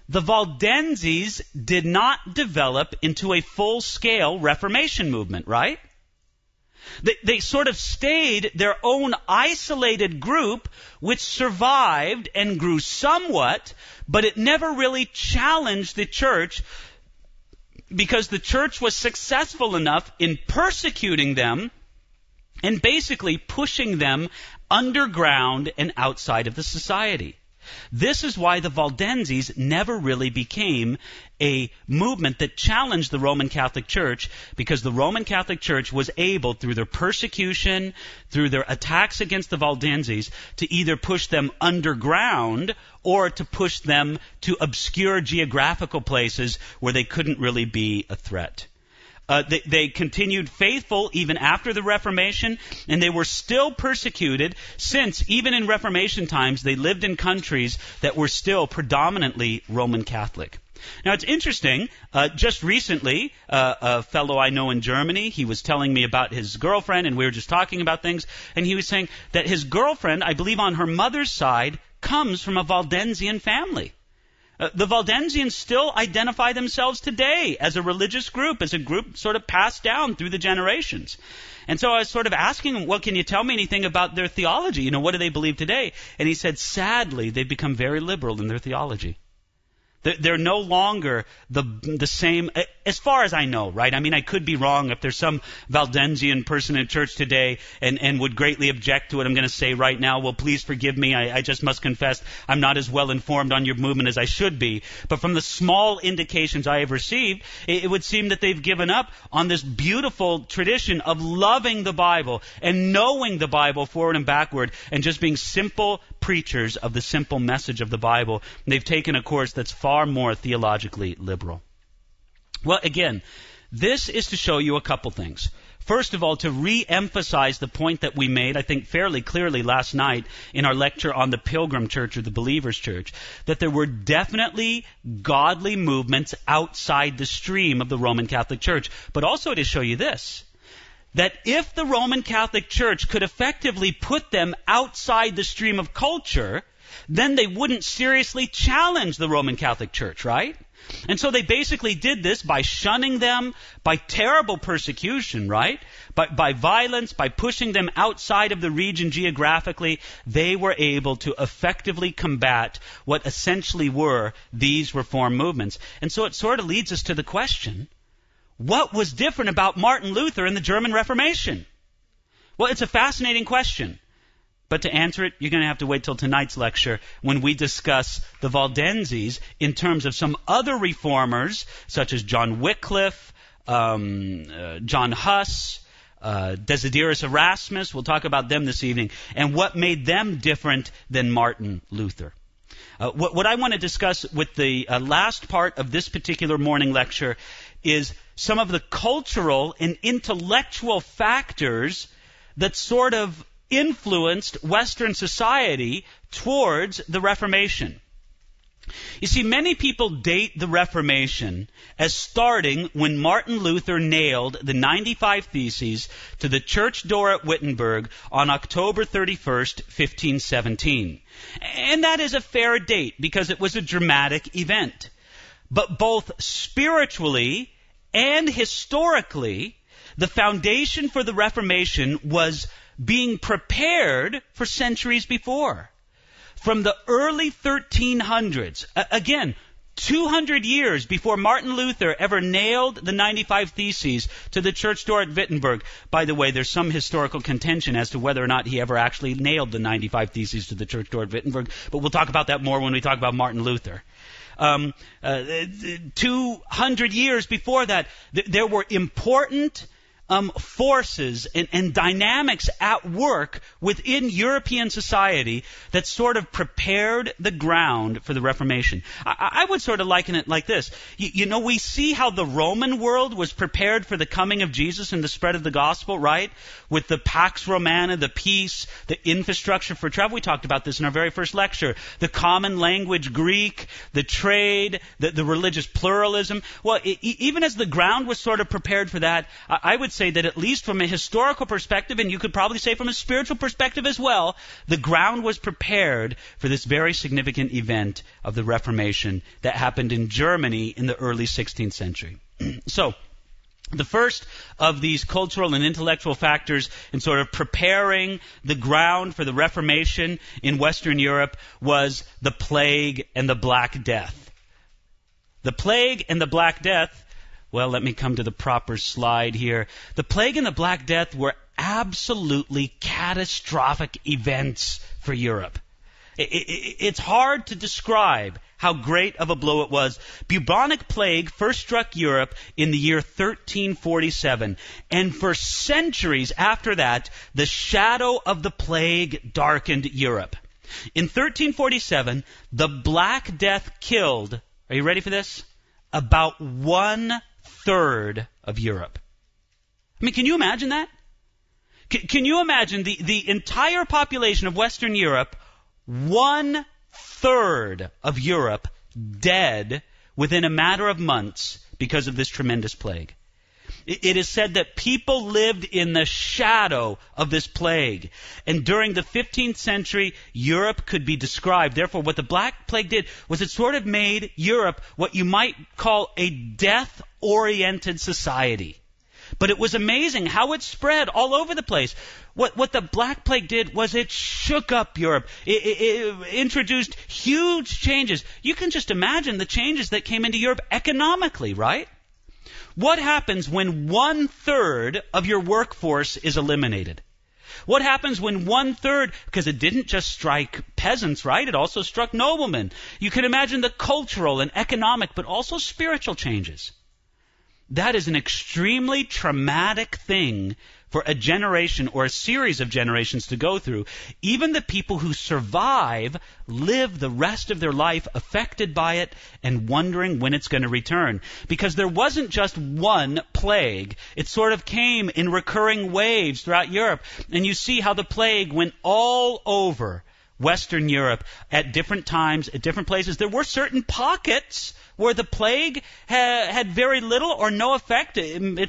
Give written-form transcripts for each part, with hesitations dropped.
the Waldenses did not develop into a full-scale Reformation movement, right? They sort of stayed their own isolated group, which survived and grew somewhat, but it never really challenged the church because the church was successful enough in persecuting them and basically pushing them underground and outside of the society. This is why the Waldenses never really became a movement that challenged the Roman Catholic Church, because the Roman Catholic Church was able, through their persecution, through their attacks against the Waldenses, to either push them underground or to push them to obscure geographical places where they couldn't really be a threat. They continued faithful even after the Reformation, and they were still persecuted since, even in Reformation times, they lived in countries that were still predominantly Roman Catholic. Now, it's interesting, just recently, a fellow I know in Germany, he was telling me about his girlfriend, and we were just talking about things, and he was saying that his girlfriend, I believe on her mother's side, comes from a Waldensian family. The Waldensians still identify themselves today as a religious group, as a group sort of passed down through the generations. And so I was sort of asking him, well, can you tell me anything about their theology? You know, what do they believe today? And he said, sadly, they've become very liberal in their theology. They're no longer the same, as far as I know, right? I mean, I could be wrong. If there's some Waldensian person in church today and would greatly object to it, I'm going to say right now, well, please forgive me. I just must confess I'm not as well informed on your movement as I should be. But from the small indications I have received, it would seem that they've given up on this beautiful tradition of loving the Bible and knowing the Bible forward and backward and just being simple preachers of the simple message of the Bible. And they've taken a course that's far more theologically liberal. Well, again, this is to show you a couple things. First of all, to re-emphasize the point that we made, I think fairly clearly last night in our lecture on the Pilgrim Church or the Believer's Church, that there were definitely godly movements outside the stream of the Roman Catholic Church. But also to show you this, that if the Roman Catholic Church could effectively put them outside the stream of culture, then they wouldn't seriously challenge the Roman Catholic Church, right? And so they basically did this by shunning them, by terrible persecution, right? By violence, by pushing them outside of the region geographically, they were able to effectively combat what essentially were these reform movements. And so it sort of leads us to the question, what was different about Martin Luther and the German Reformation? Well, it's a fascinating question. But to answer it, you're going to have to wait till tonight's lecture when we discuss the Waldenses in terms of some other reformers, such as John Wycliffe, John Huss, Desiderius Erasmus. We'll talk about them this evening, and what made them different than Martin Luther. What I want to discuss with the last part of this particular morning lecture is some of the cultural and intellectual factors that sort of influenced Western society towards the Reformation. You see, many people date the Reformation as starting when Martin Luther nailed the 95 Theses to the church door at Wittenberg on October 31st, 1517. And that is a fair date because it was a dramatic event. But both spiritually and historically, the foundation for the Reformation was being prepared for centuries before. From the early 1300s, again, 200 years before Martin Luther ever nailed the 95 Theses to the church door at Wittenberg. By the way, there's some historical contention as to whether or not he ever actually nailed the 95 Theses to the church door at Wittenberg, but we'll talk about that more when we talk about Martin Luther. 200 years before that, there were important forces and dynamics at work within European society that sort of prepared the ground for the Reformation. I would sort of liken it like this. You know, we see how the Roman world was prepared for the coming of Jesus and the spread of the gospel, right? With the Pax Romana, the peace, the infrastructure for travel. We talked about this in our very first lecture. The common language Greek, the trade, the religious pluralism. Well, even as the ground was sort of prepared for that, I would say that at least from a historical perspective, and you could probably say from a spiritual perspective as well, the ground was prepared for this very significant event of the Reformation that happened in Germany in the early 16th century. So, the first of these cultural and intellectual factors in sort of preparing the ground for the Reformation in Western Europe was the plague and the Black Death. The plague and the Black Death, well, let me come to the proper slide here. The plague and the Black Death were absolutely catastrophic events for Europe. It's hard to describe how great of a blow it was. Bubonic plague first struck Europe in the year 1347, and for centuries after that, the shadow of the plague darkened Europe. In 1347, the Black Death killed, are you ready for this? About 1/3 of Europe. I mean, can you imagine that? Can you imagine the entire population of Western Europe, 1/3 of Europe dead within a matter of months because of this tremendous plague? It is said that people lived in the shadow of this plague. And during the 15th century, Europe could be described. Therefore, what the Black Plague did was it sort of made Europe what you might call a death-oriented society. But it was amazing how it spread all over the place. What the Black Plague did was it shook up Europe. It introduced huge changes. You can just imagine the changes that came into Europe economically, right? What happens when 1/3 of your workforce is eliminated? What happens when 1/3, because it didn't just strike peasants, right? It also struck noblemen. You can imagine the cultural and economic, but also spiritual changes. That is an extremely traumatic thing for a generation or a series of generations to go through. Even the people who survive live the rest of their life affected by it and wondering when it's going to return. Because there wasn't just one plague. It sort of came in recurring waves throughout Europe. And you see how the plague went all over Western Europe at different times, at different places. There were certain pockets where the plague had very little or no effect.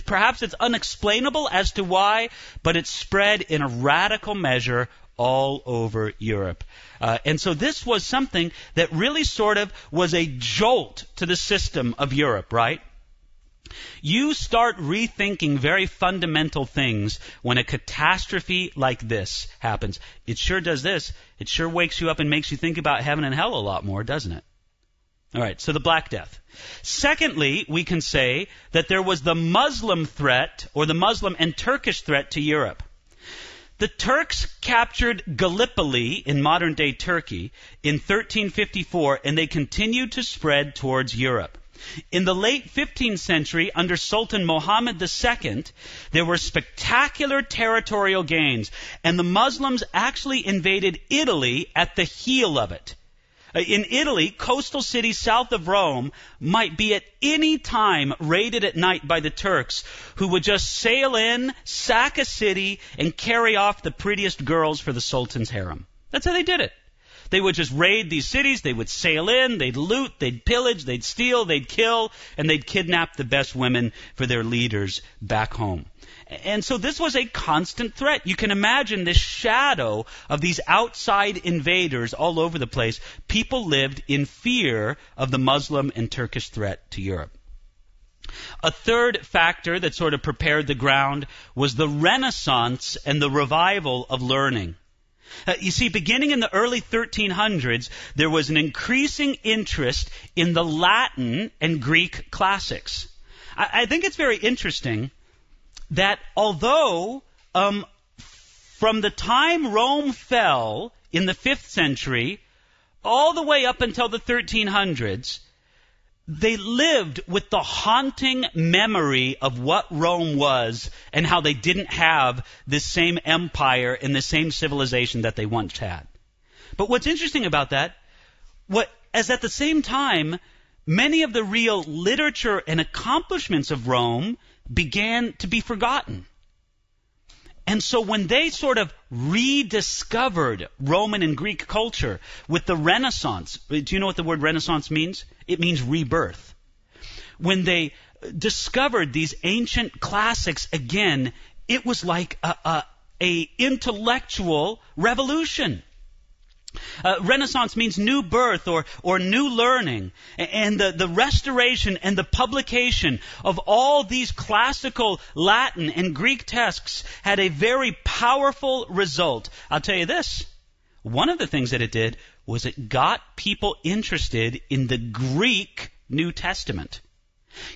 Perhaps it's unexplainable as to why, but it spread in a radical measure all over Europe. And so this was something that really sort of was a jolt to the system of Europe, right? You start rethinking very fundamental things when a catastrophe like this happens. It sure does this. It sure wakes you up and makes you think about heaven and hell a lot more, doesn't it? All right, so the Black Death. Secondly, we can say that there was the Muslim threat, or the Muslim and Turkish threat to Europe. The Turks captured Gallipoli in modern-day Turkey in 1354, and they continued to spread towards Europe. In the late 15th century, under Sultan Muhammad II, there were spectacular territorial gains, and the Muslims actually invaded Italy at the heel of it. In Italy, coastal cities south of Rome might be at any time raided at night by the Turks, who would just sail in, sack a city, and carry off the prettiest girls for the Sultan's harem. That's how they did it. They would just raid these cities, they would sail in, they'd loot, they'd pillage, they'd steal, they'd kill, and they'd kidnap the best women for their leaders back home. And so this was a constant threat. You can imagine this shadow of these outside invaders all over the place. People lived in fear of the Muslim and Turkish threat to Europe. A third factor that sort of prepared the ground was the Renaissance and the revival of learning. You see, beginning in the early 1300s, there was an increasing interest in the Latin and Greek classics. I think it's very interesting that although from the time Rome fell in the 5th century all the way up until the 1300s, they lived with the haunting memory of what Rome was and how they didn't have this same empire and the same civilization that they once had. But what's interesting about that, as at the same time, many of the real literature and accomplishments of Rome began to be forgotten. And so when they sort of rediscovered Roman and Greek culture with the Renaissance, do you know what the word Renaissance means? It means rebirth. When they discovered these ancient classics again, it was like a intellectual revolution. Renaissance means new birth or new learning. And the restoration and the publication of all these classical Latin and Greek texts had a very powerful result. I'll tell you this. One of the things that it did was it got people interested in the Greek New Testament.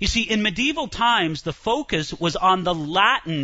You see, in medieval times, the focus was on the Latin